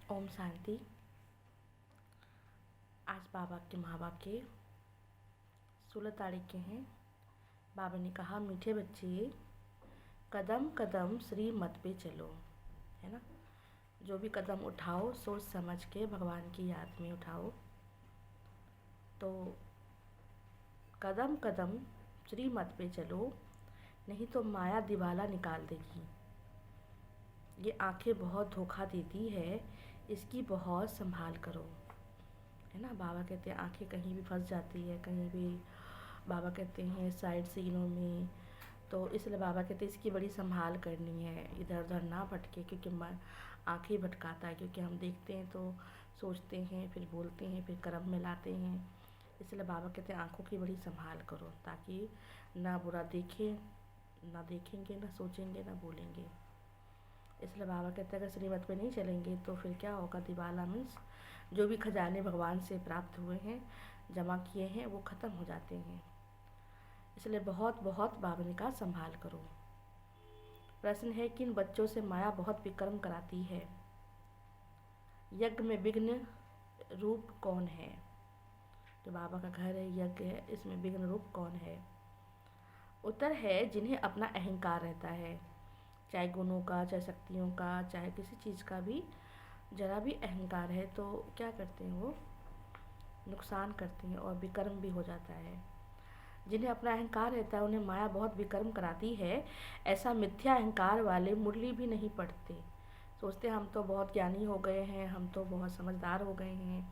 ओम शांति। आज बाबा के माँ के 16 तारीख के हैं। बाबा ने कहा, मीठे बच्चे कदम कदम श्री मत पे चलो, है ना। जो भी कदम उठाओ सोच समझ के भगवान की याद में उठाओ। तो कदम कदम श्री मत पे चलो, नहीं तो माया दिवाला निकाल देगी। ये आंखें बहुत धोखा देती है, इसकी बहुत संभाल करो, है ना। बाबा कहते हैं आंखें कहीं भी फंस जाती है, कहीं भी बाबा कहते हैं साइड सीनों में। तो इसलिए बाबा कहते हैं इसकी बड़ी संभाल करनी है, इधर उधर ना भटके, क्योंकि आंखें भटकाता है। क्योंकि हम देखते हैं तो सोचते हैं, फिर बोलते हैं, फिर कर्म में लाते हैं। इसलिए बाबा कहते हैं आंखों की बड़ी संभाल करो, ताकि ना बुरा देखें, ना देखेंगे, ना सोचेंगे, ना बोलेंगे। इसलिए बाबा कहते हैं अगर श्रीमत पे नहीं चलेंगे तो फिर क्या होगा। दिवाला मीन्स जो भी खजाने भगवान से प्राप्त हुए हैं, जमा किए हैं, वो ख़त्म हो जाते हैं। इसलिए बहुत बहुत बाबा ने कहा संभाल करो। प्रश्न है कि इन बच्चों से माया बहुत विक्रम कराती है। यज्ञ में विघ्न रूप कौन है। जो बाबा का घर है, यज्ञ है, इसमें विघ्न रूप कौन है। उत्तर है जिन्हें अपना अहंकार रहता है, चाहे गुणों का, चाहे शक्तियों का, चाहे किसी चीज़ का भी जरा भी अहंकार है तो क्या करते हैं, वो नुकसान करते हैं और विकर्म भी हो जाता है। जिन्हें अपना अहंकार रहता है उन्हें माया बहुत विकर्म कराती है। ऐसा मिथ्या अहंकार वाले मुरली भी नहीं पढ़ते। सोचते हम तो बहुत ज्ञानी हो गए हैं, हम तो बहुत समझदार हो गए हैं,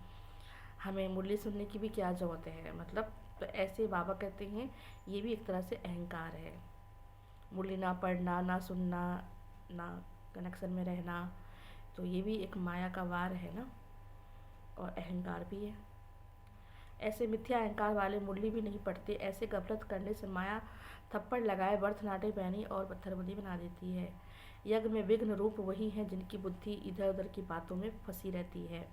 हमें मुरली सुनने की भी क्या ज़रूरत है। मतलब तो ऐसे बाबा कहते हैं ये भी एक तरह से अहंकार है। मुरली ना पढ़ना, ना सुनना, ना कनेक्शन में रहना, तो ये भी एक माया का वार है ना, और अहंकार भी है। ऐसे मिथ्या अहंकार वाले मुरली भी नहीं पढ़ते। ऐसे गफलत करने से माया थप्पड़ लगाए, बर्थनाटे पहनी और पत्थरबंदी बना देती है। यज्ञ में विघ्न रूप वही हैं जिनकी बुद्धि इधर उधर की बातों में फंसी रहती है।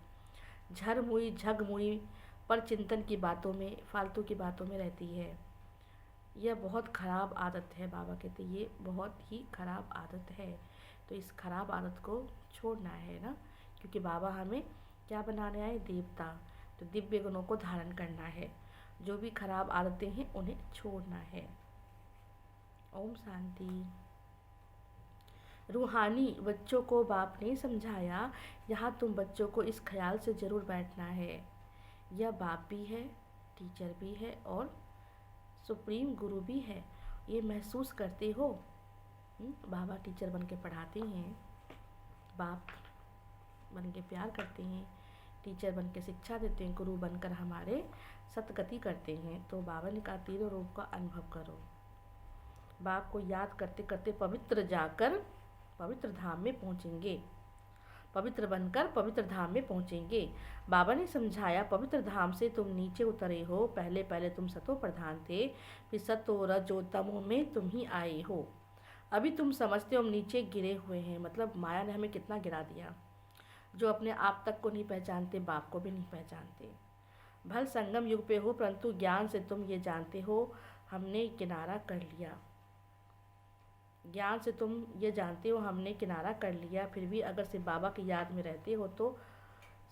झर मुई झग मुई पर चिंतन की बातों में, फालतू की बातों में रहती है। यह बहुत ख़राब आदत है। बाबा कहते ये बहुत ही ख़राब आदत है। तो इस ख़राब आदत को छोड़ना है ना, क्योंकि बाबा हमें क्या बनाने आए, देवता। तो दिव्य गुणों को धारण करना है। जो भी खराब आदतें हैं उन्हें छोड़ना है। ओम शांति। रूहानी बच्चों को बाप ने समझाया, यहाँ तुम बच्चों को इस ख्याल से ज़रूर बैठना है, यह बाप भी है, टीचर भी है और सुप्रीम गुरु भी है। ये महसूस करते हो। बाबा टीचर बन के पढ़ाते हैं, बाप बन के प्यार करते हैं, टीचर बन के शिक्षा देते हैं, गुरु बनकर हमारे सतगति करते हैं। तो बाबा ने कहा तीनों रूप का अनुभव करो। बाप को याद करते करते पवित्र जाकर पवित्र धाम में पहुँचेंगे, पवित्र बनकर पवित्र धाम में पहुँचेंगे। बाबा ने समझाया पवित्र धाम से तुम नीचे उतरे हो। पहले पहले तुम सतो प्रधान थे, फिर सतो रजो तमो में तुम ही आए हो। अभी तुम समझते हो हम नीचे गिरे हुए हैं। मतलब माया ने हमें कितना गिरा दिया। जो अपने आप तक को नहीं पहचानते, बाप को भी नहीं पहचानते। भल संगम युग पे हो, परंतु ज्ञान से तुम ये जानते हो हमने किनारा कर लिया। ज्ञान से तुम ये जानते हो हमने किनारा कर लिया। फिर भी अगर सिर्फ बाबा की याद में रहते हो तो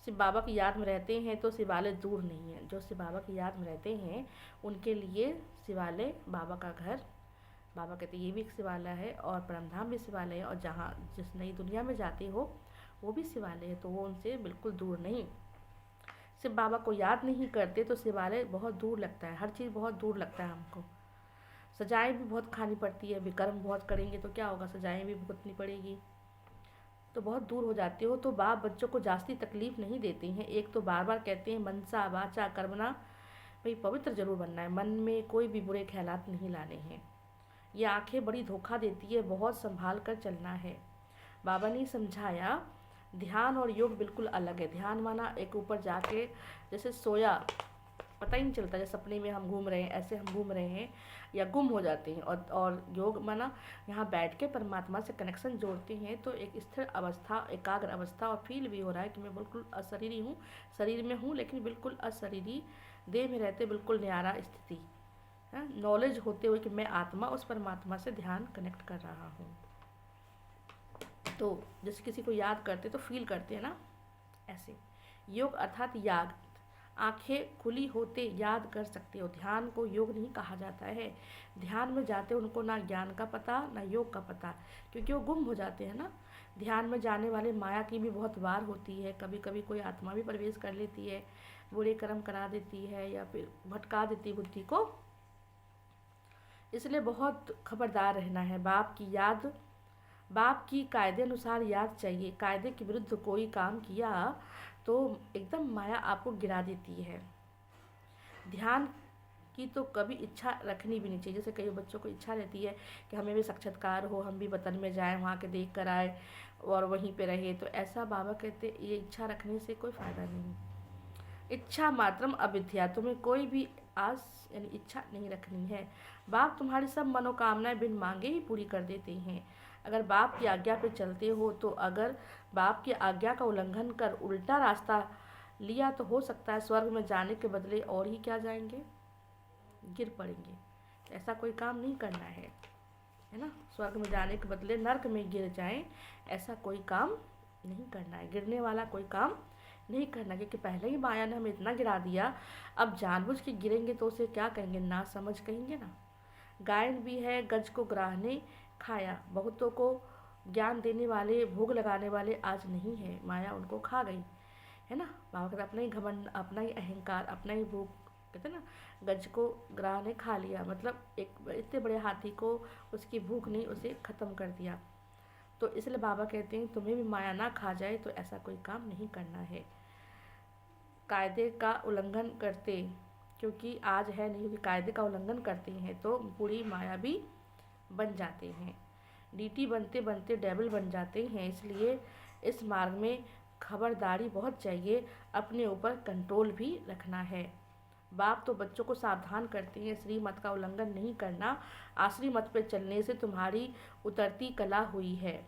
सिर्फ बाबा की याद में रहते हैं तो शिवालय दूर नहीं है। जो सिर्फ बाबा की याद में रहते हैं उनके लिए शिवालय बाबा का घर, बाबा कहते ये भी एक शिवालय है, और परमधाम भी शिवालय है, और जहाँ जिस नई दुनिया में जाते हो वो भी शिवालय है। तो वो उनसे बिल्कुल दूर नहीं। सिर्फ बाबा को याद नहीं करते तो शिवालय बहुत दूर लगता है, हर चीज़ बहुत दूर लगता है हमको। सजाएं भी बहुत खानी पड़ती है, विकर्म बहुत करेंगे तो क्या होगा, सजाएं भी भुगतनी पड़ेगी, तो बहुत दूर हो जाते हो। तो बाप बच्चों को जास्ती तकलीफ नहीं देते हैं। एक तो बार बार कहते हैं मनसा वाचा कर्मणा, भाई पवित्र जरूर बनना है, मन में कोई भी बुरे ख्यालात नहीं लाने हैं। ये आंखें बड़ी धोखा देती है, बहुत संभाल कर चलना है। बाबा ने समझाया ध्यान और योग बिल्कुल अलग है। ध्यान माना एक ऊपर जाके जैसे सोया, पता ही नहीं चलता, जैसे सपने में हम घूम रहे हैं ऐसे हम घूम रहे हैं या गुम हो जाते हैं। और योग माना यहाँ बैठ के परमात्मा से कनेक्शन जोड़ते हैं, तो एक स्थिर अवस्था, एकाग्र अवस्था, और फील भी हो रहा है कि मैं बिल्कुल अशरीरी हूँ, शरीर में हूँ लेकिन बिल्कुल अशरीरी, देह में रहते बिल्कुल न्यारा स्थिति है। नॉलेज होते हुए कि मैं आत्मा उस परमात्मा से ध्यान कनेक्ट कर रहा हूँ। तो जैसे किसी को याद करते तो फील करते हैं ना, ऐसे। योग अर्थात याग, आंखें खुली होते याद कर सकते हो। ध्यान को योग नहीं कहा जाता है। ध्यान में जाते उनको ना ज्ञान का पता ना योग का पता, क्योंकि वो गुम हो जाते हैं ना। ध्यान में जाने वाले माया की भी बहुत वार होती है, कभी कभी कोई आत्मा भी प्रवेश कर लेती है, बुरे कर्म करा देती है या फिर भटका देती बुद्धि को। इसलिए बहुत खबरदार रहना है। बाप की कायदे अनुसार याद चाहिए। कायदे के विरुद्ध कोई काम किया तो एकदम माया आपको गिरा देती है। ध्यान की तो कभी इच्छा रखनी भी नहीं चाहिए। जैसे कई बच्चों को इच्छा रहती है कि हमें भी साक्षात्कार हो, हम भी वतन में जाएं, वहाँ के देख कर आए और वहीं पे रहे, तो ऐसा बाबा कहते ये इच्छा रखने से कोई फ़ायदा नहीं। इच्छा मात्रम अविद्या, तुम्हें कोई भी आस यानी इच्छा नहीं रखनी है। बाप तुम्हारी सब मनोकामनाएं बिन मांगे ही पूरी कर देते हैं। अगर बाप की आज्ञा पे चलते हो तो अगर बाप की आज्ञा का उल्लंघन कर उल्टा रास्ता लिया तो हो सकता है स्वर्ग में जाने के बदले और ही क्या जाएंगे, गिर पड़ेंगे। ऐसा कोई काम नहीं करना है ना। स्वर्ग में जाने के बदले नर्क में गिर जाएं, ऐसा कोई काम नहीं करना है। गिरने वाला कोई काम नहीं करना, क्योंकि पहले ही माया ने हमें इतना गिरा दिया, अब जानबूझ के गिरेंगे तो उसे क्या कहेंगे, ना समझ कहेंगे ना। गायन भी है, गज को ग्राह ने खाया। बहुतों को ज्ञान देने वाले, भोग लगाने वाले आज नहीं है, माया उनको खा गई है ना। बाबा कहते अपना ही घमंड, अपना ही अहंकार, अपना ही भोग, कहते ना गज को ग्राह ने खा लिया, मतलब एक इतने बड़े हाथी को उसकी भूख नहीं उसे ख़त्म कर दिया। तो इसलिए बाबा कहते हैं तुम्हें भी माया ना खा जाए तो ऐसा कोई काम नहीं करना है। कायदे का उल्लंघन करते, क्योंकि आज है नहीं, क्योंकि कायदे का उल्लंघन करते हैं तो पूरी माया भी बन जाते हैं। डीटी बनते बनते डेविल बन जाते हैं। इसलिए इस मार्ग में खबरदारी बहुत चाहिए, अपने ऊपर कंट्रोल भी रखना है। बाप तो बच्चों को सावधान करते हैं, श्रीमत का उल्लंघन नहीं करना। आश्री मत पे चलने से तुम्हारी उतरती कला हुई है।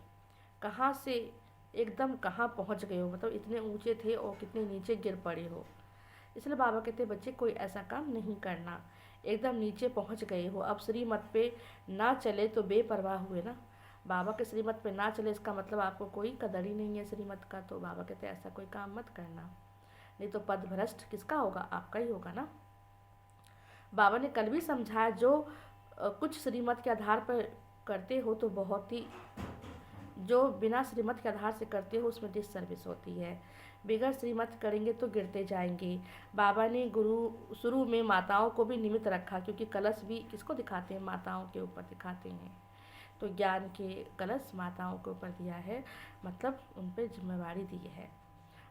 कहाँ से एकदम कहाँ पहुँच गए हो, मतलब इतने ऊंचे थे और कितने नीचे गिर पड़े हो। इसलिए बाबा कहते बच्चे कोई ऐसा काम नहीं करना, एकदम नीचे पहुँच गए हो। अब श्रीमत पे ना चले तो बेपरवाह हुए ना। बाबा के श्रीमत पे ना चले इसका मतलब आपको कोई कदर ही नहीं है श्रीमत का। तो बाबा कहते ऐसा कोई काम मत करना, नहीं तो पद भ्रष्ट किसका होगा, आपका ही होगा ना। बाबा ने कल भी समझाया, जो कुछ श्रीमत के आधार पर करते हो तो बहुत ही, जो बिना श्रीमत के आधार से करते हो उसमें डिससर्विस होती है। बगैर श्रीमत करेंगे तो गिरते जाएंगे। बाबा ने गुरु शुरू में माताओं को भी निमित्त रखा, क्योंकि कलश भी किसको दिखाते हैं, माताओं के ऊपर दिखाते हैं। तो ज्ञान के कलश माताओं के ऊपर दिया है, मतलब उन पर जिम्मेवारी दी है।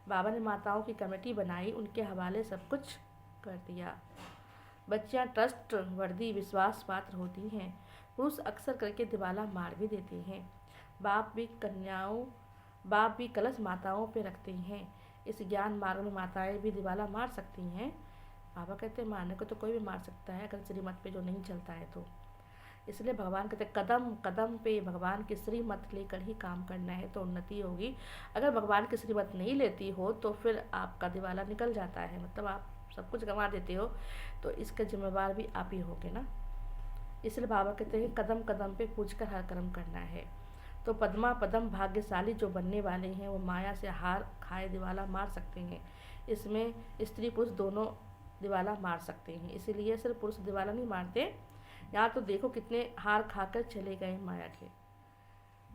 बाबा ने माताओं की कमेटी बनाई, उनके हवाले सब कुछ कर दिया। बच्चियां ट्रस्ट वर्दी विश्वास पात्र होती हैं। पुरुष अक्सर करके दिवाला मार भी देते हैं। बाप भी कलश माताओं पे रखते हैं। इस ज्ञान मार्ग में माताएं भी दिवाला मार सकती हैं। बाबा कहते हैं मारने को तो कोई भी मार सकता है, अगर श्रीमत पे जो नहीं चलता है तो। इसलिए भगवान कहते हैं कदम कदम पे भगवान की श्रीमत लेकर ही काम करना है तो उन्नति होगी। अगर भगवान की श्रीमत नहीं लेती हो तो फिर आपका दिवाला निकल जाता है, मतलब आप सब कुछ गंवा देते हो, तो इसका जिम्मेवार भी आप ही होगे ना। इसलिए बाबा कहते हैं कदम कदम पे पूछ कर हर कर्म करना है। तो पद्मा पदम भाग्यशाली जो बनने वाले हैं वो माया से हार खाए दिवाला मार सकते हैं। इसमें स्त्री पुरुष दोनों दिवाला मार सकते हैं, इसीलिए सिर्फ पुरुष दिवाला नहीं मारते। यहाँ तो देखो कितने हार खाकर चले गए माया के,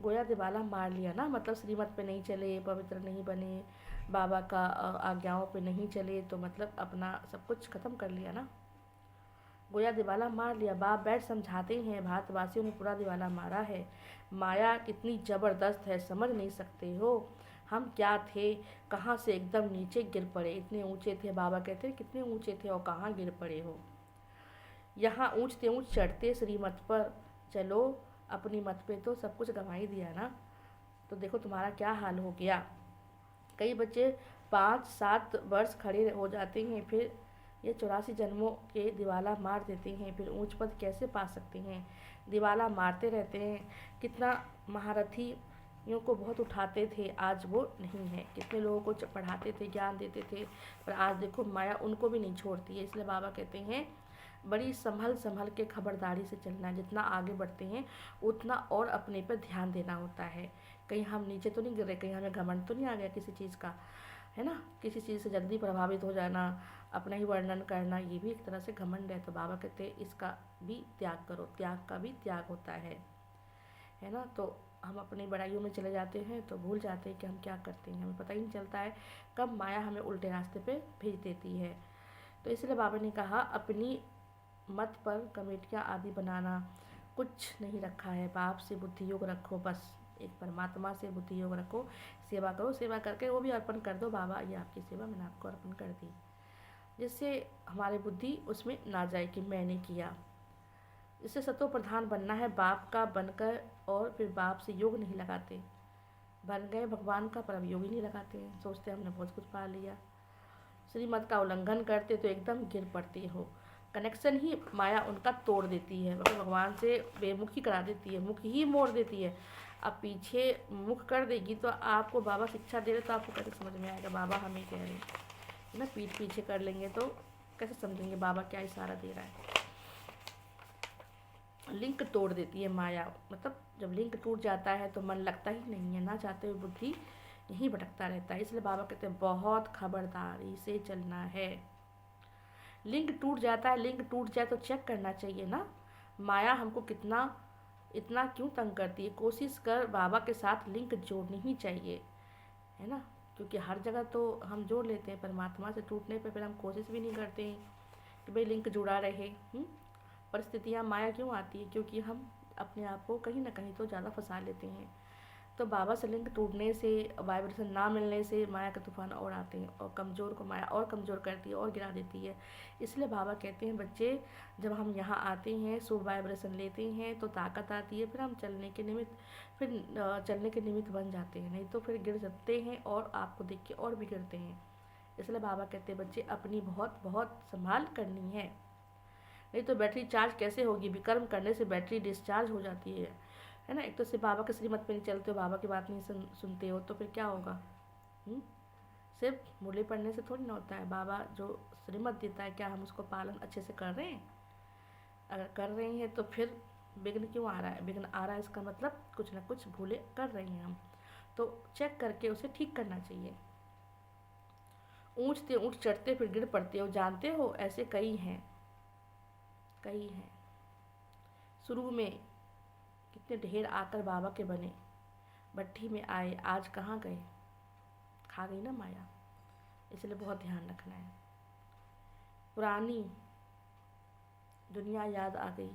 गोया दिवाला मार लिया ना, मतलब श्रीमत पे नहीं चले, पवित्र नहीं बने, बाबा का आज्ञाओं पे नहीं चले, तो मतलब अपना सब कुछ खत्म कर लिया ना, गोया दिवाला मार लिया। बाप बैठ समझाते हैं भारतवासियों ने पूरा दिवाला मारा है। माया कितनी ज़बरदस्त है, समझ नहीं सकते हो। हम क्या थे, कहाँ से एकदम नीचे गिर पड़े, इतने ऊंचे थे। बाबा कहते हैं कितने ऊंचे थे और कहाँ गिर पड़े हो। यहाँ ऊँचते ऊँच चढ़ते श्रीमत पर चलो, अपनी मत पे तो सब कुछ गंवा ही दिया ना। तो देखो तुम्हारा क्या हाल हो गया। कई बच्चे 5-7 वर्ष खड़े हो जाते हैं, फिर ये 84 जन्मों के दिवाला मार देते हैं, फिर ऊंच पद कैसे पा सकते हैं। दिवाला मारते रहते हैं। कितना महारथियों को बहुत उठाते थे, आज वो नहीं है। कितने लोगों को पढ़ाते थे, ज्ञान देते थे, पर आज देखो माया उनको भी नहीं छोड़ती है। इसलिए बाबा कहते हैं बड़ी संभल के खबरदारी से चलना है। जितना आगे बढ़ते हैं उतना और अपने पर ध्यान देना होता है, कहीं हम नीचे तो नहीं गिर रहे, कहीं हमें घमंड तो नहीं आ गया किसी चीज़ का, है ना। किसी चीज़ से जल्दी प्रभावित हो जाना, अपना ही वर्णन करना, ये भी एक तरह से घमंड है। तो बाबा कहते हैं इसका भी त्याग करो, त्याग का भी त्याग होता है ना। तो हम अपनी बड़ाइयों में चले जाते हैं तो भूल जाते हैं कि हम क्या करते हैं, हमें पता ही नहीं चलता है कब माया हमें उल्टे रास्ते पे भेज देती है। तो इसलिए बाबा ने कहा अपनी मत पर कमेटियाँ आदि बनाना कुछ नहीं रखा है, बाप से बुद्धि योग रखो, बस एक परमात्मा से बुद्धि योग रखो, सेवा करो, सेवा करके वो भी अर्पण कर दो, बाबा ये आपकी सेवा मैंने आपको अर्पण कर दी, जिससे हमारी बुद्धि उसमें ना जाए कि मैंने किया। इससे सतो प्रधान बनना है, बाप का बनकर और फिर बाप से योग नहीं लगाते, बन गए भगवान का पर योग ही नहीं लगाते हैं, सोचते हमने बहुत कुछ पा लिया। श्रीमत का उल्लंघन करते तो एकदम गिर पड़ते हो, कनेक्शन ही माया उनका तोड़ देती है, भगवान से बेमुखी करा देती है, मुख ही मोड़ देती है। अब पीछे मुख कर देगी तो आपको बाबा शिक्षा दे रहे तो आपको कैसे समझ में आएगा बाबा हमें कह रहे हैं ना। पीठ पीछे कर लेंगे तो कैसे समझेंगे बाबा क्या इशारा दे रहा है। लिंक तोड़ देती है माया, मतलब जब लिंक टूट जाता है तो मन लगता ही नहीं है, ना चाहते हुए बुद्धि यहीं भटकता रहता है। इसलिए बाबा कहते हैं बहुत खबरदारी से चलना है। लिंक टूट जाता है, लिंक टूट जाए तो चेक करना चाहिए ना, माया हमको कितना इतना क्यों तंग करती है। कोशिश कर बाबा के साथ लिंक जोड़नी ही चाहिए, है ना, क्योंकि हर जगह तो हम जोड़ लेते हैं, परमात्मा से टूटने पर फिर हम कोशिश भी नहीं करते हैं कि भाई लिंक जुड़ा रहे। परिस्थितियाँ माया क्यों आती है, क्योंकि हम अपने आप को कहीं ना कहीं तो ज़्यादा फंसा लेते हैं। तो बाबा से लिंक टूटने से, वाइब्रेशन ना मिलने से माया के तूफान और आते हैं और कमज़ोर को माया और कमज़ोर करती है और गिरा देती है। इसलिए बाबा कहते हैं बच्चे जब हम यहाँ आते हैं शुभ वाइब्रेशन लेते हैं तो ताकत आती है, फिर हम चलने के निमित्त बन जाते हैं, नहीं तो फिर गिर जाते हैं और आपको देख के और भी गिरते हैं। इसलिए बाबा कहते हैं बच्चे अपनी बहुत बहुत संभाल करनी है, नहीं तो बैटरी चार्ज कैसे होगी। विकर्म करने से बैटरी डिस्चार्ज हो जाती है ना। एक तो सिर्फ बाबा के श्रीमत पे नहीं चलते हो, बाबा की बात नहीं सुनते हो तो फिर क्या होगा। सिर्फ मुरली पढ़ने से थोड़ी ना होता है, बाबा जो श्रीमत देता है क्या हम उसको पालन अच्छे से कर रहे हैं। अगर कर रहे हैं तो फिर विघ्न क्यों आ रहा है, विघ्न आ रहा है इसका मतलब कुछ ना कुछ भूले कर रहे हैं हम, तो चेक करके उसे ठीक करना चाहिए। ऊँचते ऊँच चढ़ते फिर गिर पड़ते हो, जानते हो ऐसे कई हैं, कई हैं। शुरू में कितने ढेर आकर बाबा के बने, भट्टी में आए, आज कहाँ गए, खा गई ना माया। इसलिए बहुत ध्यान रखना है। पुरानी दुनिया याद आ गई।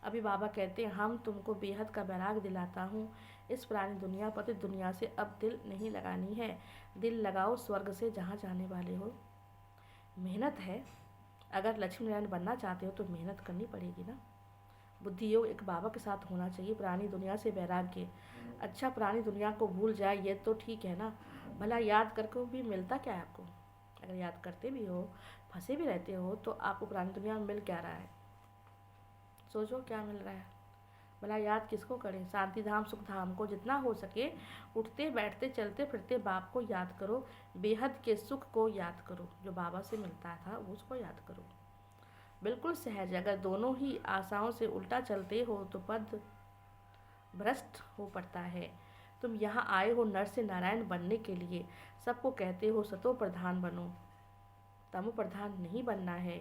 अभी बाबा कहते हैं हम तुमको बेहद का बैराग दिलाता हूँ, इस पुरानी दुनिया पति दुनिया से अब दिल नहीं लगानी है, दिल लगाओ स्वर्ग से जहाँ जाने वाले हो। मेहनत है, अगर लक्ष्मी नारायण बनना चाहते हो तो मेहनत करनी पड़ेगी ना। बुद्धि योग एक बाबा के साथ होना चाहिए, पुरानी दुनिया से वैराग्य। अच्छा पुरानी दुनिया को भूल जाए ये तो ठीक है ना, भला याद करके भी मिलता क्या है आपको। अगर याद करते भी हो, फंसे भी रहते हो तो आपको पुरानी दुनिया में मिल क्या रहा है, सोचो क्या मिल रहा है। भला याद किसको करें, शांति धाम सुख धाम को जितना हो सके उठते बैठते चलते फिरते बाप को याद करो, बेहद के सुख को याद करो, जो बाबा से मिलता था उसको याद करो। बिल्कुल सहज, अगर दोनों ही आशाओं से उल्टा चलते हो तो पद भ्रष्ट हो पड़ता है। तुम यहाँ आए हो नर से नारायण बनने के लिए, सबको कहते हो सतो प्रधान बनो, तमो प्रधान नहीं बनना है,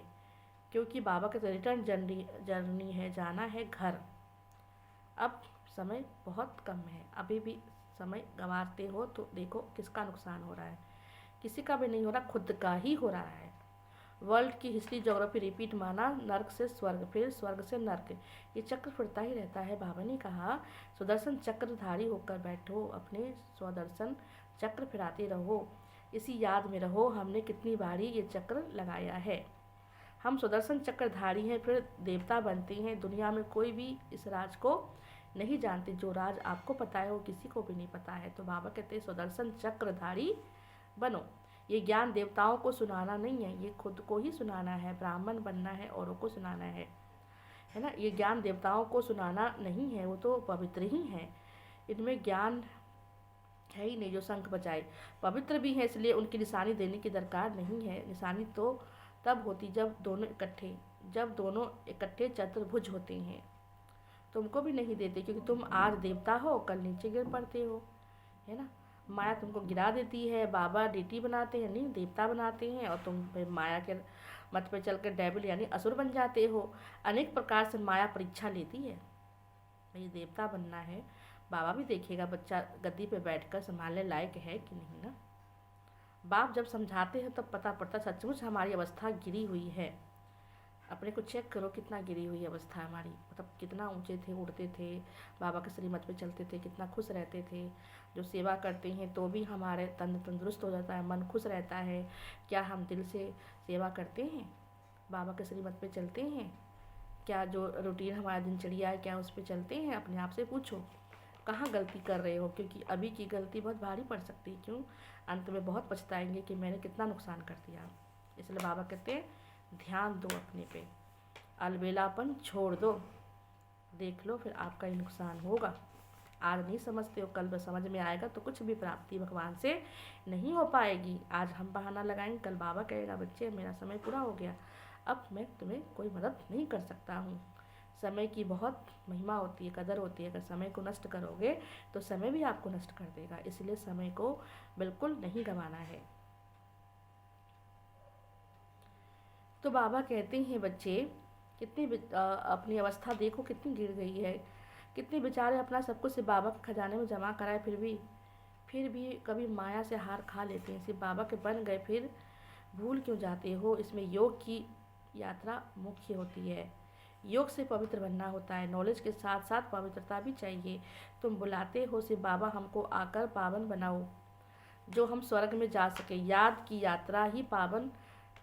क्योंकि बाबा का रिटर्न जर्नी है, जाना है घर। अब समय बहुत कम है, अभी भी समय गंवाते हो तो देखो किसका नुकसान हो रहा है, किसी का भी नहीं हो रहा, खुद का ही हो रहा है। वर्ल्ड की हिस्ट्री ज्योग्राफी रिपीट माना, नर्क से स्वर्ग फिर स्वर्ग से नर्क, ये चक्र फिरता ही रहता है। बाबा ने कहा सुदर्शन चक्रधारी होकर बैठो, अपने स्वदर्शन चक्र फिराते रहो, इसी याद में रहो हमने कितनी बारी ये चक्र लगाया है। हम सुदर्शन चक्रधारी हैं फिर देवता बनते हैं, दुनिया में कोई भी इस राज को नहीं जानते, जो राज आपको पता है वो किसी को भी नहीं पता है। तो बाबा कहते हैं सुदर्शन चक्रधारी बनो। ये ज्ञान देवताओं को सुनाना नहीं है, ये खुद को ही सुनाना है, ब्राह्मण बनना है औरों को सुनाना है ना। ये ज्ञान देवताओं को सुनाना नहीं है, वो तो पवित्र ही हैं, इनमें ज्ञान है ही नहीं जो शंख बजाए। पवित्र भी है इसलिए उनकी निशानी देने की दरकार नहीं है, निशानी तो तब होती जब दोनों इकट्ठे चतुर्भुज होते हैं। तुमको भी नहीं देते, क्योंकि तुम आज देवता हो कल नीचे गिर पड़ते हो, है ना। माया तुमको गिरा देती है, बाबा डीटी बनाते हैं, नहीं देवता बनाते हैं, और तुम फिर माया के मत पे चल कर डेविल यानी असुर बन जाते हो। अनेक प्रकार से माया परीक्षा लेती है। भाई देवता बनना है, बाबा भी देखेगा बच्चा गद्दी पे बैठकर संभालने लायक है कि नहीं ना। बाप जब समझाते हैं तब पता पड़ता सचमुच हमारी अवस्था गिरी हुई है। अपने को चेक करो कितना गिरी हुई अवस्था है हमारी, मतलब कितना ऊंचे थे, उड़ते थे, बाबा के श्रीमत पे चलते थे, कितना खुश रहते थे। जो सेवा करते हैं तो भी हमारे तन तंदुरुस्त हो जाता है, मन खुश रहता है। क्या हम दिल से सेवा करते हैं, बाबा के श्रीमत पे चलते हैं? क्या जो रूटीन हमारा दिनचर्या है क्या उस पर चलते हैं? अपने आप से पूछो कहाँ गलती कर रहे हो, क्योंकि अभी की गलती बहुत भारी पड़ सकती है। क्यों? अंत में बहुत पछताएंगे कि मैंने कितना नुकसान कर दिया। इसलिए बाबा कहते हैं ध्यान दो अपने पे, अलबेलापन छोड़ दो, देख लो फिर आपका ही नुकसान होगा। आज नहीं समझते हो, कल समझ में आएगा तो कुछ भी प्राप्ति भगवान से नहीं हो पाएगी। आज हम बहाना लगाएंगे, कल बाबा कहेगा बच्चे मेरा समय पूरा हो गया, अब मैं तुम्हें कोई मदद नहीं कर सकता हूँ। समय की बहुत महिमा होती है, कदर होती है। अगर समय को नष्ट करोगे तो समय भी आपको नष्ट कर देगा, इसलिए समय को बिल्कुल नहीं गंवाना है। तो बाबा कहते हैं बच्चे कितनी अपनी अवस्था देखो कितनी गिर गई है, कितने बेचारे अपना सब कुछ सिर्फ बाबा के खजाने में जमा कराए, फिर भी कभी माया से हार खा लेते हैं। सिर्फ बाबा के बन गए फिर भूल क्यों जाते हो? इसमें योग की यात्रा मुख्य होती है। योग से पवित्र बनना होता है, नॉलेज के साथ साथ पवित्रता भी चाहिए। तुम बुलाते हो सिर्फ बाबा हमको आकर पावन बनाओ, जो हम स्वर्ग में जा सके। याद की यात्रा ही पावन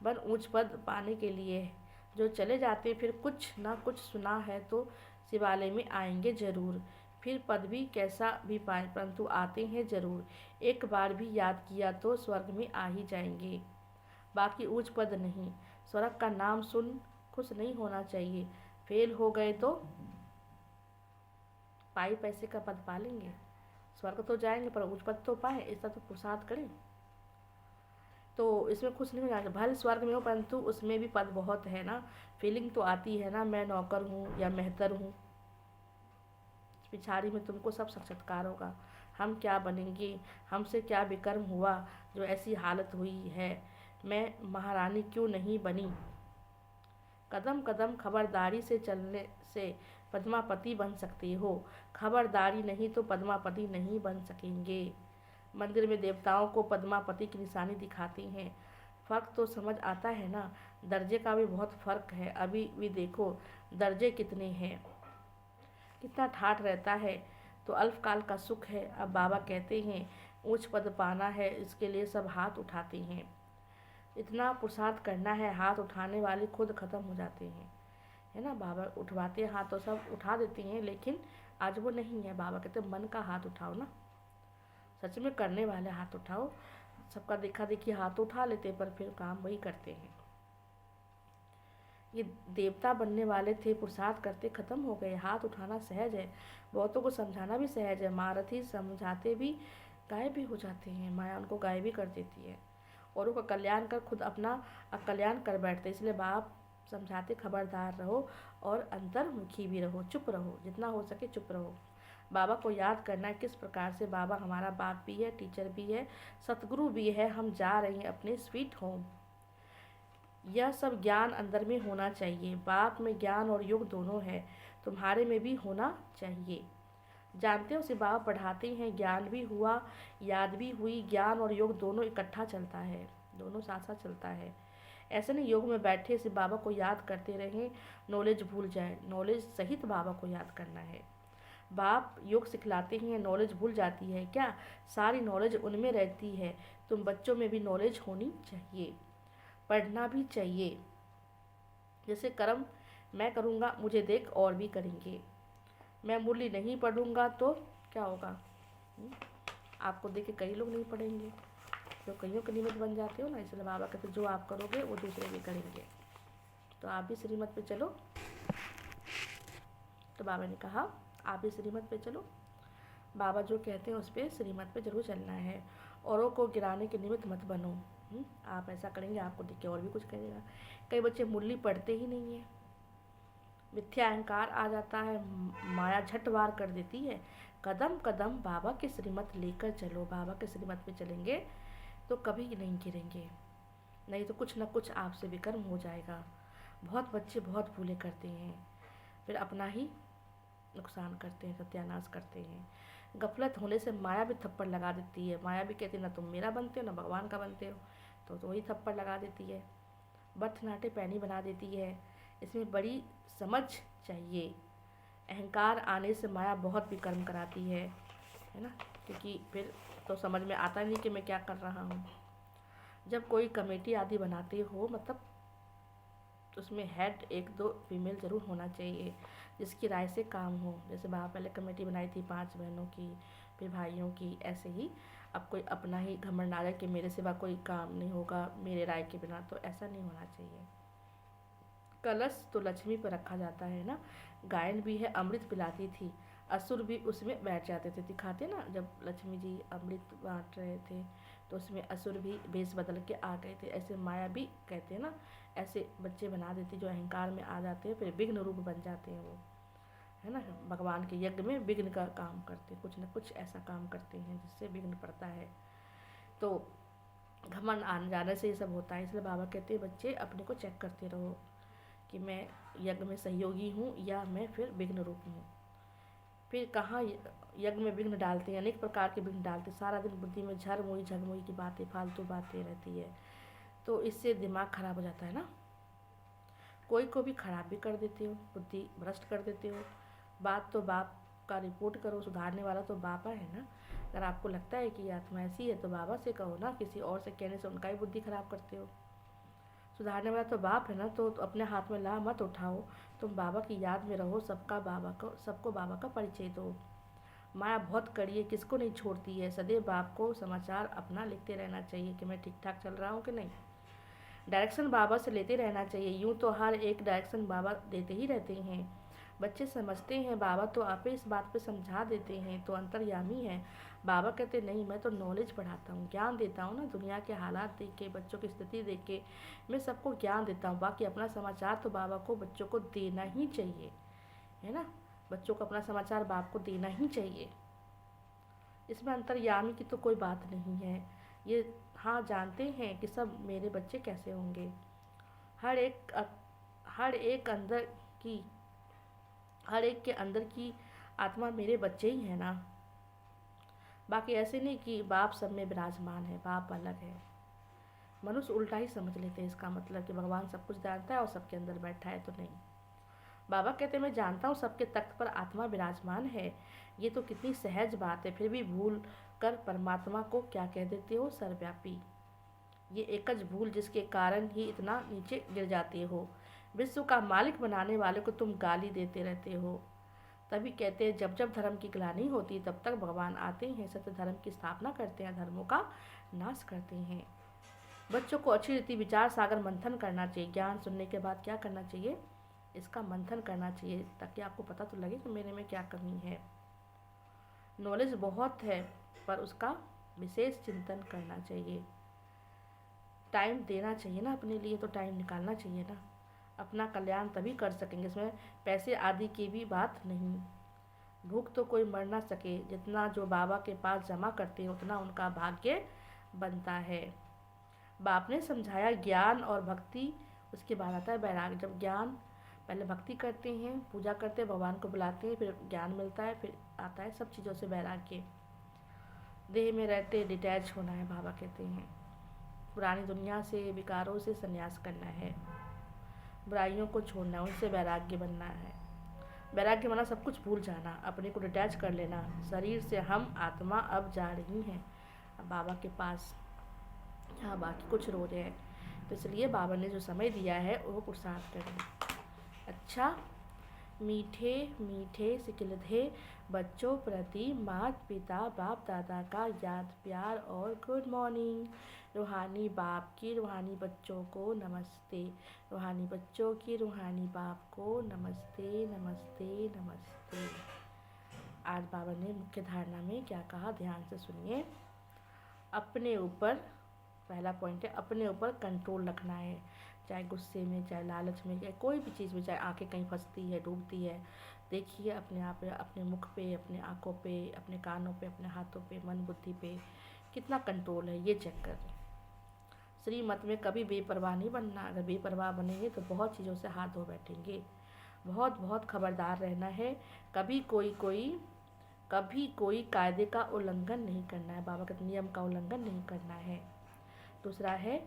बन ऊंच पद पाने के लिए है। जो चले जाते फिर कुछ ना कुछ सुना है तो शिवालय में आएंगे जरूर, फिर पद भी कैसा भी पाए परंतु आते हैं जरूर। एक बार भी याद किया तो स्वर्ग में आ ही जाएंगे, बाकी ऊंच पद नहीं। स्वर्ग का नाम सुन खुश नहीं होना चाहिए, फेल हो गए तो पाई पैसे का पद पा लेंगे, स्वर्ग तो जाएंगे पर उच्च पद तो पाए, ऐसा तो पुरुषार्थ करें। तो इसमें खुश नहीं हो जाना, भले स्वर्ग में हो परंतु उसमें भी पद बहुत है ना, फीलिंग तो आती है ना, मैं नौकर हूँ या मेहतर हूँ। पिछाड़ी में तुमको सब साक्षात्कार होगा, हम क्या बनेंगे, हमसे क्या विकर्म हुआ जो ऐसी हालत हुई है, मैं महारानी क्यों नहीं बनी। कदम कदम खबरदारी से चलने से पद्मापति बन सकते हो, खबरदारी नहीं तो पद्मापति नहीं बन सकेंगे। मंदिर में देवताओं को पद्मापति की निशानी दिखाते हैं, फ़र्क तो समझ आता है ना। दर्जे का भी बहुत फ़र्क है, अभी भी देखो दर्जे कितने हैं, कितना ठाठ रहता है। तो अल्पकाल का सुख है। अब बाबा कहते हैं ऊंच पद पाना है, इसके लिए सब हाथ उठाते हैं। इतना पुरुषार्थ करना है, हाथ उठाने वाले खुद ख़त्म हो जाते हैं, है ना। बाबा उठवाते हैं हाथ तो सब उठा देते हैं, लेकिन आज वो नहीं है। बाबा कहते मन का हाथ उठाओ ना, सच में करने वाले हाथ उठाओ। सबका देखा देखी हाथ उठा लेते पर फिर काम वही करते हैं। ये देवता बनने वाले थे, पुरुषार्थ करते ख़त्म हो गए। हाथ उठाना सहज है, बहुतों को समझाना भी सहज है। महारथी समझाते भी गायब भी हो जाते हैं, माया उनको गायब भी कर देती है, औरों का कल्याण कर खुद अपना अकल्याण कर बैठते। इसलिए बाप समझाते खबरदार रहो और अंतर्मुखी भी रहो, चुप रहो, जितना हो सके चुप रहो। बाबा को याद करना है किस प्रकार से बाबा हमारा बाप भी है, टीचर भी है, सतगुरु भी है। हम जा रहे हैं अपने स्वीट होम। यह सब ज्ञान अंदर में होना चाहिए। बाप में ज्ञान और योग दोनों है, तुम्हारे में भी होना चाहिए। जानते हो सिर्फ बाबा पढ़ाते हैं, ज्ञान भी हुआ, याद भी हुई। ज्ञान और योग दोनों इकट्ठा चलता है, दोनों साथ साथ चलता है। ऐसे नहीं योग में बैठे सिर्फ बाबा को याद करते रहें, नॉलेज भूल जाए। नॉलेज सहित बाबा को याद करना है। बाप योग सिखलाते हैं, नॉलेज भूल जाती है क्या? सारी नॉलेज उनमें रहती है। तुम बच्चों में भी नॉलेज होनी चाहिए, पढ़ना भी चाहिए। जैसे कर्म मैं करूँगा मुझे देख और भी करेंगे, मैं मुरली नहीं पढ़ूँगा तो क्या होगा? आपको देख के कई लोग नहीं पढ़ेंगे, तो कईयों के निमित्त बन जाते हो ना। इसलिए बाबा कहते जो आप करोगे वो दूसरे भी करेंगे, तो आप भी श्रीमत पे चलो। तो बाबा ने कहा आप भी श्रीमत पे चलो। बाबा जो कहते हैं उस पर श्रीमत पे जरूर चलना है, औरों को गिराने के निमित्त मत बनो। आप ऐसा करेंगे आपको देख के और भी कुछ करेगा। कई बच्चे मुरली पढ़ते ही नहीं है, मिथ्या अहंकार आ जाता है, माया झट वार कर देती है। कदम कदम बाबा के श्रीमत लेकर चलो, बाबा के श्रीमत पे चलेंगे तो कभी नहीं गिरेंगे, नहीं तो कुछ न कुछ आपसे विकर्म हो जाएगा। बहुत बच्चे बहुत भूले करते हैं, फिर अपना ही नुकसान करते हैं, सत्यानाश करते हैं। गफलत होने से माया भी थप्पड़ लगा देती है। माया भी कहती है ना तुम मेरा बनते हो ना भगवान का बनते हो, तो वही थप्पड़ लगा देती है, बथ नाटे पैनी बना देती है। इसमें बड़ी समझ चाहिए। अहंकार आने से माया बहुत विकर्म कराती है ना, क्योंकि फिर तो समझ में आता नहीं कि मैं क्या कर रहा हूँ। जब कोई कमेटी आदि बनाते हो, मतलब तो उसमें हेड 1-2 फीमेल ज़रूर होना चाहिए, जिसकी राय से काम हो। जैसे बाबा पहले कमेटी बनाई थी 5 बहनों की, फिर भाइयों की, ऐसे ही अब कोई अपना ही घमंड आ जाए कि मेरे सिवा कोई काम नहीं होगा मेरे राय के बिना, तो ऐसा नहीं होना चाहिए। कलश तो लक्ष्मी पर रखा जाता है ना। गायन भी है, अमृत पिलाती थी, असुर भी उसमें बैठ जाते थे। दिखाते ना जब लक्ष्मी जी अमृत बांट रहे थे तो उसमें असुर भी भेष बदल के आ गए थे। ऐसे माया भी कहते हैं ना, ऐसे बच्चे बना देती जो अहंकार में आ जाते हैं, फिर विघ्न रूप बन जाते हैं वो, है ना। भगवान के यज्ञ में विघ्न का काम करते, कुछ न कुछ ऐसा काम करते हैं जिससे विघ्न पड़ता है। तो घमंड आने जाने से ये सब होता है। इसलिए बाबा कहते हैं बच्चे अपने को चेक करते रहो कि मैं यज्ञ में सहयोगी हूँ या मैं फिर विघ्न रूप हूँ। फिर कहाँ यज्ञ में विघ्न डालते हैं, अनेक प्रकार के विघ्न डालते हैं। सारा दिन बुद्धि में झरमुई झगमुई की बातें, फालतू बातें रहती है, तो इससे दिमाग खराब हो जाता है ना। कोई को भी खराब भी कर देते हो, बुद्धि भ्रष्ट कर देते हो। बात तो बाप का रिपोर्ट करो, सुधारने वाला तो बाबा है ना। अगर आपको लगता है कि आत्मा ऐसी है तो बाबा से कहो ना, किसी और से कहने से उनका ही बुद्धि खराब करते हो। सुधारने वाला तो बाप है ना, तो अपने हाथ में ला मत उठाओ, तुम बाबा की याद में रहो, सबको बाबा का परिचय दो। माया बहुत कड़ी है, किसको नहीं छोड़ती है। सदैव बाप को समाचार अपना लिखते रहना चाहिए कि मैं ठीक ठाक चल रहा हूँ कि नहीं। डायरेक्शन बाबा से लेते रहना चाहिए। यूँ तो हर एक डायरेक्शन बाबा देते ही रहते हैं। बच्चे समझते हैं बाबा तो आपे इस बात पे समझा देते हैं, तो अंतर्यामी है। बाबा कहते नहीं, मैं तो नॉलेज बढ़ाता हूँ, ज्ञान देता हूँ ना। दुनिया के हालात देख के, बच्चों की स्थिति देख के मैं सबको ज्ञान देता हूँ। बाकी अपना समाचार तो बाबा को बच्चों को देना ही चाहिए, है ना। बच्चों को अपना समाचार बाप को देना ही चाहिए। इसमें अंतर्यामी की तो कोई बात नहीं है। ये हाँ जानते हैं कि सब मेरे बच्चे कैसे होंगे। हर एक हर एक अंदर की हर एक के अंदर की आत्मा मेरे बच्चे ही है ना। बाकी ऐसे नहीं कि बाप सब में विराजमान है, बाप अलग है। मनुष्य उल्टा ही समझ लेते हैं इसका मतलब कि भगवान सब कुछ जानता है और सबके अंदर बैठा है, तो नहीं। बाबा कहते मैं जानता हूँ सबके तख्त पर आत्मा विराजमान है। ये तो कितनी सहज बात है, फिर भी भूल कर परमात्मा को क्या कह देते हो, सर्वव्यापी। ये एकज भूल जिसके कारण ही इतना नीचे गिर जाते हो। विश्व का मालिक बनाने वाले को तुम गाली देते रहते हो। तभी कहते हैं जब जब धर्म की ग्लानि होती तब तक भगवान आते हैं, सत्य धर्म की स्थापना करते हैं, धर्मों का नाश करते हैं। बच्चों को अच्छी रीति विचार सागर मंथन करना चाहिए। ज्ञान सुनने के बाद क्या करना चाहिए, इसका मंथन करना चाहिए, ताकि आपको पता तो लगे कि मेरे में क्या कमी है। नॉलेज बहुत है पर उसका विशेष चिंतन करना चाहिए। टाइम देना चाहिए ना अपने लिए, तो टाइम निकालना चाहिए ना। अपना कल्याण तभी कर सकेंगे, इसमें पैसे आदि की भी बात नहीं। भूख तो कोई मर ना सके, जितना जो बाबा के पास जमा करते हैं उतना उनका भाग्य बनता है। बाप ने समझाया ज्ञान और भक्ति, उसके बाद आता है वैराग्य। जब ज्ञान, पहले भक्ति करते हैं, पूजा करते हैं, भगवान को बुलाते हैं, फिर ज्ञान मिलता है, फिर आता है सब चीज़ों से वैराग्य। देह में रहते डिटैच होना है, बाबा कहते हैं। पुरानी दुनिया से, विकारों से संन्यास करना है, बुराइयों को छोड़ना है, उनसे वैराग्य बनना है। वैराग्य माना सब कुछ भूल जाना, अपने को डिटैच कर लेना। शरीर से हम आत्मा अब जा रही हैं अब बाबा के पास, यहाँ बाकी कुछ रो रहे हैं, तो इसलिए बाबा ने जो समय दिया है वो पुरुषार्थ करें। अच्छा, मीठे मीठे सिकिलधे बच्चों प्रति माता पिता बाप दादा का याद प्यार और गुड मॉर्निंग। रूहानी बाप की रूहानी बच्चों को नमस्ते, रूहानी बच्चों की रूहानी बाप को नमस्ते नमस्ते नमस्ते। आज बाबा ने मुख्य धारणा में क्या कहा, ध्यान से सुनिए। अपने ऊपर, पहला पॉइंट है अपने ऊपर कंट्रोल रखना है। चाहे गुस्से में, चाहे लालच में, चाहे कोई भी चीज़ में, चाहे आंखें कहीं फंसती है, डूबती है, देखिए अपने आप पे, अपने मुख पे, अपने आँखों पे, अपने कानों पे, अपने हाथों पे, मन बुद्धि पे कितना कंट्रोल है, ये चेक कर। श्रीमत में कभी बेपरवाह नहीं बनना। अगर बेपरवाह बनेंगे तो बहुत चीज़ों से हाथ धो बैठेंगे। बहुत बहुत खबरदार रहना है। कभी कोई कायदे का उल्लंघन नहीं करना है, बाबा के नियम का उल्लंघन नहीं करना है। दूसरा है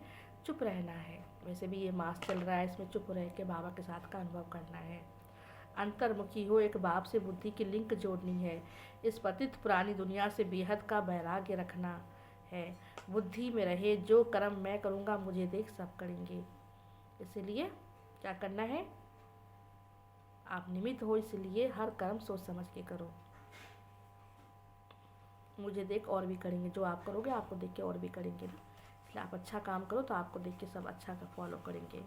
चुप रहना है। वैसे भी ये मास चल रहा है, इसमें चुप रह के बाबा के साथ का अनुभव करना है। अंतर्मुखी हो, एक बाप से बुद्धि की लिंक जोड़नी है। इस पतित पुरानी दुनिया से बेहद का वैराग्य रखना है। बुद्धि में रहे जो कर्म मैं करूँगा मुझे देख सब करेंगे। इसलिए क्या करना है, आप निमित्त हो, इसलिए हर कर्म सोच समझ के करो। मुझे देख और भी करेंगे, जो आप करोगे आपको देख के और भी करेंगे ना, इसलिए आप अच्छा काम करो तो आपको देख के सब अच्छा का फॉलो करेंगे।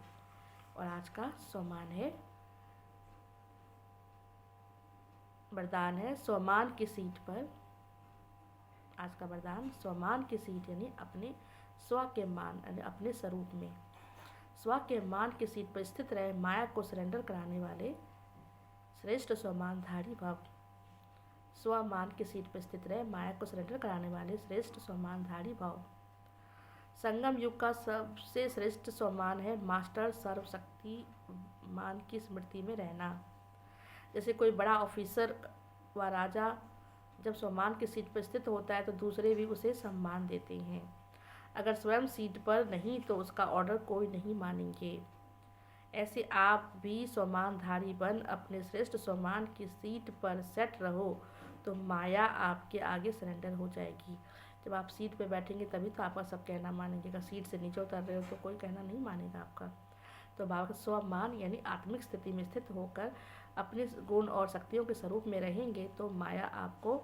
और आज का स्वमान है, वरदान है स्वमान की सीट पर। आज का वरदान स्वमान की सीट यानी अपने स्व के मान यानी अपने स्वरूप में स्व के मान की सीट पर स्थित रहे माया को सरेंडर कराने वाले श्रेष्ठ स्वमानधारी भव। स्वमान की सीट पर स्थित रहे माया को सरेंडर कराने वाले श्रेष्ठ स्वमानधारी भव। संगम युग का सबसे श्रेष्ठ स्वमान है मास्टर सर्वशक्ति मान की स्मृति में रहना। जैसे कोई बड़ा ऑफिसर व राजा जब स्वमान की सीट पर स्थित होता है तो दूसरे भी उसे सम्मान देते हैं। अगर स्वयं सीट पर नहीं तो उसका ऑर्डर कोई नहीं मानेंगे। ऐसे आप भी स्वमानधारी बन अपने श्रेष्ठ स्वमान की सीट पर सेट रहो तो माया आपके आगे सरेंडर हो जाएगी। जब आप सीट पर बैठेंगे तभी तो आपका सब कहना मानेंगे। अगर सीट से नीचे उतर रहे हो तो कोई कहना नहीं मानेगा आपका। तो बाबा का स्वमान यानी आत्मिक स्थिति में स्थित होकर अपने गुण और शक्तियों के स्वरूप में रहेंगे तो माया आपको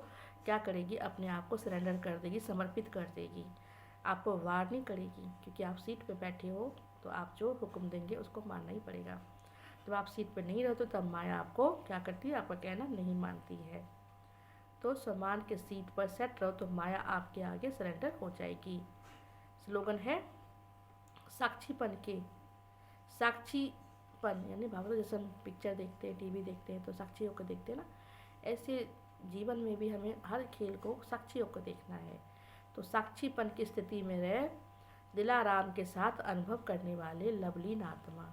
क्या करेगी, अपने आप को सरेंडर कर देगी, समर्पित कर देगी। आपको वार नहीं करेगी, क्योंकि आप सीट पे बैठे हो तो आप जो हुक्म देंगे उसको मानना ही पड़ेगा। जब आप सीट पे नहीं रहते तब माया आपको क्या करती है, आपका कहना नहीं मानती है। तो स्वमान के सीट पर सेट रहो तो माया आपके आगे सरेंडर हो जाएगी। स्लोगन है साक्षीपन यानी भावना। जैसे हम पिक्चर देखते हैं, टीवी देखते हैं तो साक्षी होकर देखते हैं ना, ऐसे जीवन में भी हमें हर खेल को साक्षी होकर देखना है। तो साक्षीपन की स्थिति में रहे दिलाराम के साथ अनुभव करने वाले लवलीन आत्मा।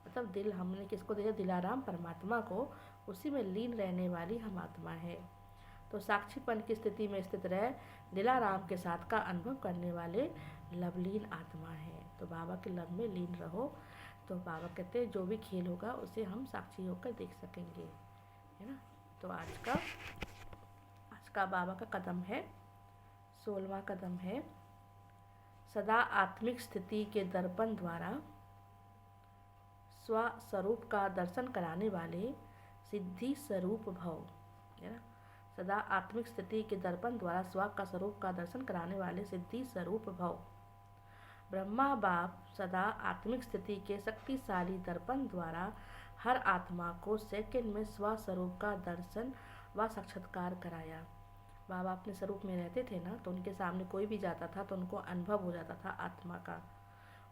मतलब दिल हमने किसको दिया, दिलाराम परमात्मा को, उसी में लीन रहने वाली हम आत्मा है। तो साक्षीपन की स्थिति में स्थित रहे दिलाराम के साथ का अनुभव करने वाले लवलीन आत्मा है। तो बाबा के लव में लीन रहो। तो बाबा कहते हैं जो भी खेल होगा उसे हम साक्षी होकर देख सकेंगे, है ना। तो आज का बाबा का कदम है 16वां कदम है सदा आत्मिक स्थिति के दर्पण द्वारा स्व स्वरूप का दर्शन कराने वाले सिद्धि स्वरूप भव, है ना। सदा आत्मिक स्थिति के दर्पण द्वारा स्व का स्वरूप का दर्शन कराने वाले सिद्धि स्वरूप भव। ब्रह्मा बाप सदा आत्मिक स्थिति के शक्तिशाली दर्पण द्वारा हर आत्मा को सेकंड में स्व स्वरूप का दर्शन व साक्षात्कार कराया। बाबा अपने स्वरूप में रहते थे ना, तो उनके सामने कोई भी जाता था तो उनको अनुभव हो जाता था आत्मा का,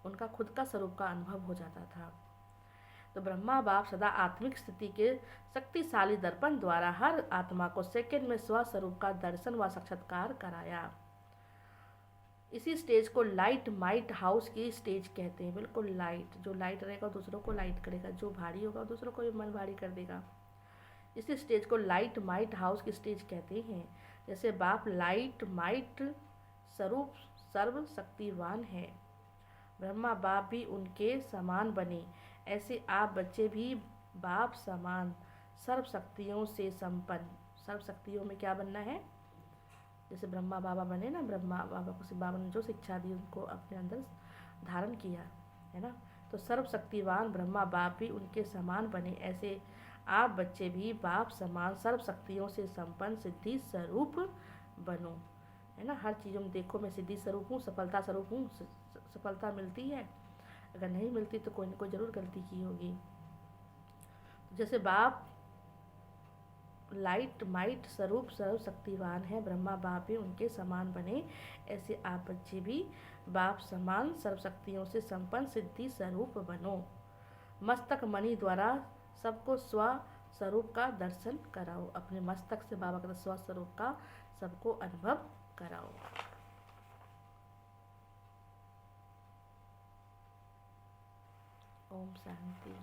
उनका खुद का स्वरूप का अनुभव हो जाता था। तो ब्रह्मा बाप सदा आत्मिक स्थिति के शक्तिशाली दर्पण द्वारा हर आत्मा को सेकंड में स्व स्वरूप का दर्शन व साक्षात्कार कराया। इसी स्टेज को लाइट माइट हाउस की स्टेज कहते हैं। बिल्कुल लाइट, जो लाइट रहेगा दूसरों को लाइट करेगा, जो भारी होगा दूसरों को भी मन भारी कर देगा। इसी स्टेज को लाइट माइट हाउस की स्टेज कहते हैं। जैसे बाप लाइट माइट स्वरूप सर्व शक्तिवान है, ब्रह्मा बाप भी उनके समान बने, ऐसे आप बच्चे भी बाप समान सर्व शक्तियों से संपन्न। सर्व शक्तियों में क्या बनना है, जैसे ब्रह्मा बाबा बने ना, ब्रह्मा बाबा को बाबा ने जो शिक्षा दी उनको अपने अंदर धारण किया, है ना। तो सर्वशक्तिवान ब्रह्मा बाप भी उनके समान बने, ऐसे आप बच्चे भी बाप समान सर्व शक्तियों से संपन्न सिद्धि स्वरूप बनो, है ना। हर चीज़ों में देखो मैं सिद्धि स्वरूप हूँ, सफलता स्वरूप हूँ। सफलता मिलती है, अगर नहीं मिलती तो कोई ना कोई ज़रूर गलती की होगी। जैसे बाप लाइट माइट स्वरूप सर्वशक्तिवान है, ब्रह्मा बाप भी उनके समान बने, ऐसे आप बच्चे भी बाप समान सर्वशक्तियों से संपन्न सिद्धि स्वरूप बनो। मस्तक मणि द्वारा सबको स्व स्वरूप का दर्शन कराओ, अपने मस्तक से बाबा का स्व स्वरूप का सबको अनुभव कराओ। ओम शांति।